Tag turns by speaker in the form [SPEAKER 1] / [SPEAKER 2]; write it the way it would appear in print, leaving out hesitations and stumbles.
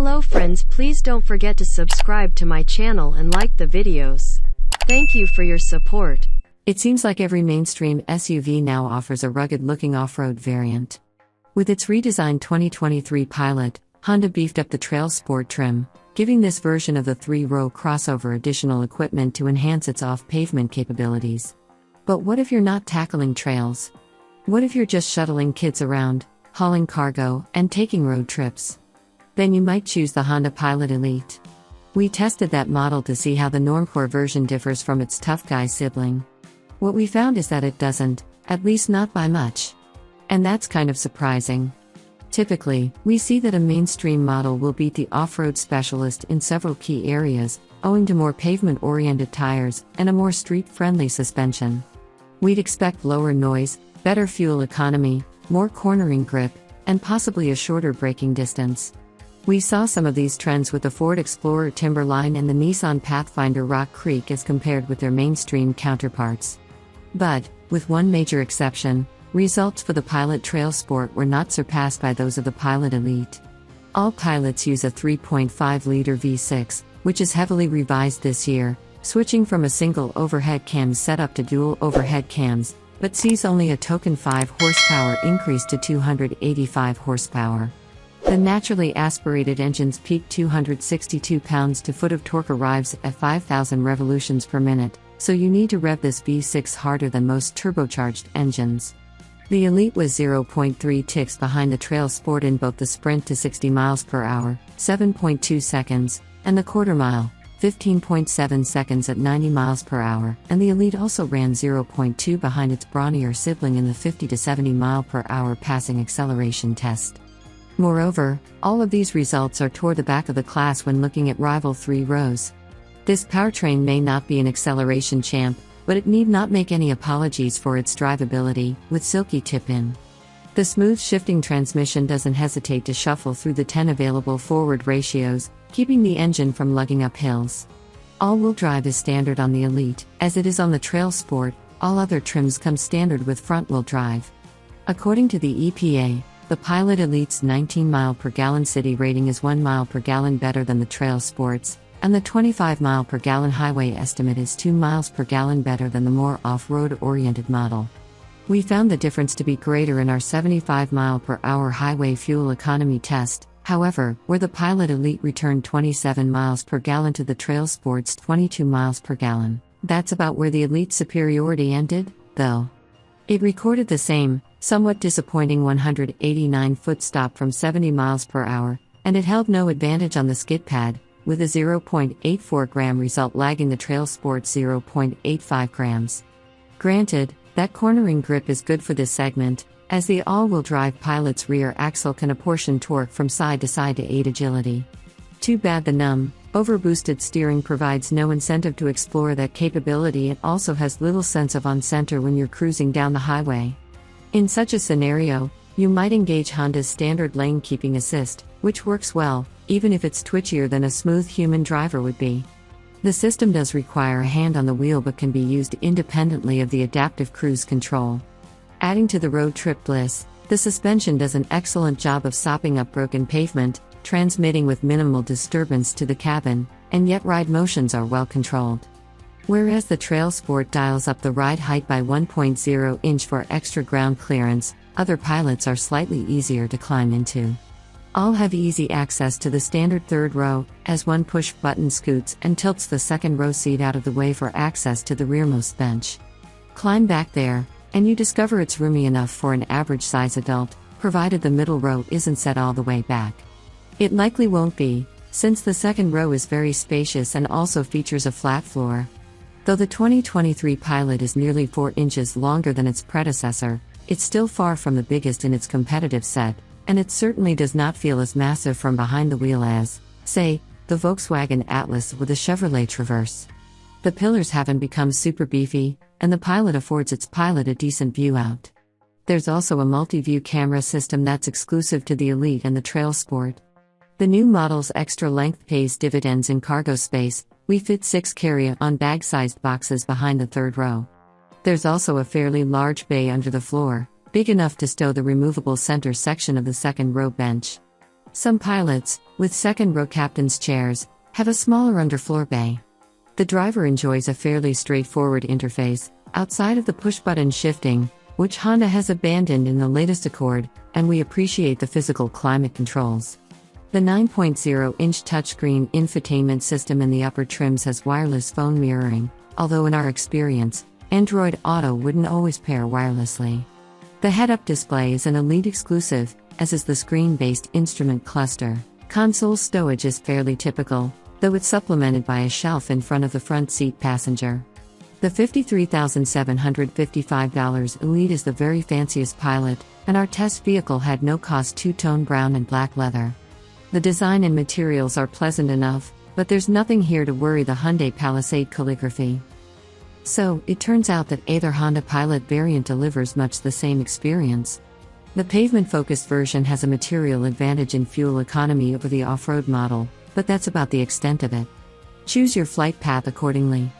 [SPEAKER 1] Hello friends, please don't forget to subscribe to my channel and like the videos. Thank you for your support.
[SPEAKER 2] It seems like every mainstream SUV now offers a rugged-looking off-road variant. With its redesigned 2023 Pilot, Honda beefed up the Trail Sport trim, giving this version of the three-row crossover additional equipment to enhance its off-pavement capabilities. But what if you're not tackling trails? What if you're just shuttling kids around, hauling cargo, and taking road trips? Then you might choose the Honda Pilot Elite. We tested that model to see how the Normcore version differs from its tough guy sibling. What we found is that it doesn't, at least not by much. And that's kind of surprising. Typically, we see that a mainstream model will beat the off-road specialist in several key areas, owing to more pavement-oriented tires and a more street-friendly suspension. We'd expect lower noise, better fuel economy, more cornering grip, and possibly a shorter braking distance. We saw some of these trends with the Ford Explorer Timberline and the Nissan Pathfinder Rock Creek as compared with their mainstream counterparts. But, with one major exception, results for the Pilot Trail Sport were not surpassed by those of the Pilot Elite. All Pilots use a 3.5-liter V6, which is heavily revised this year, switching from a single overhead cam setup to dual overhead cams, but sees only a token 5 horsepower increase to 285 horsepower. The naturally aspirated engine's peak 262 pounds-to-foot of torque arrives at 5,000 revolutions per minute, so you need to rev this V6 harder than most turbocharged engines. The Elite was 0.3 ticks behind the Trail Sport in both the sprint to 60 miles per hour, 7.2 seconds, and the quarter mile, 15.7 seconds at 90 miles per hour, and the Elite also ran 0.2 behind its brawnier sibling in the 50 to 70 mile per hour passing acceleration test. Moreover, all of these results are toward the back of the class when looking at rival three rows. This powertrain may not be an acceleration champ, but it need not make any apologies for its drivability, with silky tip-in. The smooth shifting transmission doesn't hesitate to shuffle through the 10 available forward ratios, keeping the engine from lugging up hills. All-wheel drive is standard on the Elite, as it is on the Trail Sport. All other trims come standard with front-wheel drive. According to the EPA, the Pilot Elite's 19 mile per gallon city rating is 1 mile per gallon better than the Trail Sports, and the 25 mile per gallon highway estimate is 2 miles per gallon better than the more off-road oriented model. We found the difference to be greater in our 75 mile per hour highway fuel economy test, however, where the Pilot Elite returned 27 miles per gallon to the Trail Sports' 22 miles per gallon. That's about where the Elite's superiority ended, though. It recorded the same, somewhat disappointing 189-foot stop from 70 miles per hour, and it held no advantage on the skid pad, with a 0.84 gram result lagging the Trail Sport's 0.85 grams. Granted, that cornering grip is good for this segment, as the all-wheel drive Pilot's rear axle can apportion torque from side to side to aid agility. Too bad the numb, overboosted steering provides no incentive to explore that capability. It also has little sense of on-center when you're cruising down the highway. In such a scenario, you might engage Honda's standard lane keeping assist, which works well, even if it's twitchier than a smooth human driver would be. The system does require a hand on the wheel but can be used independently of the adaptive cruise control. Adding to the road trip bliss, the suspension does an excellent job of sopping up broken pavement, transmitting with minimal disturbance to the cabin, and yet ride motions are well controlled. Whereas the Trail Sport dials up the ride height by 1.0 inch for extra ground clearance, other Pilots are slightly easier to climb into. All have easy access to the standard third row, as one push button scoots and tilts the second row seat out of the way for access to the rearmost bench. Climb back there, and you discover it's roomy enough for an average-size adult, provided the middle row isn't set all the way back. It likely won't be, since the second row is very spacious and also features a flat floor. Though the 2023 Pilot is nearly 4 inches longer than its predecessor, it's still far from the biggest in its competitive set, and it certainly does not feel as massive from behind the wheel as, say, the Volkswagen Atlas with a Chevrolet Traverse. The pillars haven't become super beefy, and the Pilot affords its pilot a decent view out. There's also a multi-view camera system that's exclusive to the Elite and the Trail Sport. The new model's extra length pays dividends in cargo space. We fit 6 carry-on bag-sized boxes behind the third row. There's also a fairly large bay under the floor, big enough to stow the removable center section of the second row bench. Some pilots, with second-row captain's chairs, have a smaller underfloor bay. The driver enjoys a fairly straightforward interface, outside of the push-button shifting, which Honda has abandoned in the latest Accord, and we appreciate the physical climate controls. The 9.0-inch touchscreen infotainment system in the upper trims has wireless phone mirroring, although in our experience, Android Auto wouldn't always pair wirelessly. The head-up display is an Elite exclusive, as is the screen-based instrument cluster. Console stowage is fairly typical, though it's supplemented by a shelf in front of the front seat passenger. The $53,755 Elite is the very fanciest Pilot, and our test vehicle had no-cost two-tone brown and black leather. The design and materials are pleasant enough, but there's nothing here to worry the Hyundai Palisade calligraphy. So, it turns out that either Honda Pilot variant delivers much the same experience. The pavement-focused version has a material advantage in fuel economy over the off-road model, but that's about the extent of it. Choose your flight path accordingly.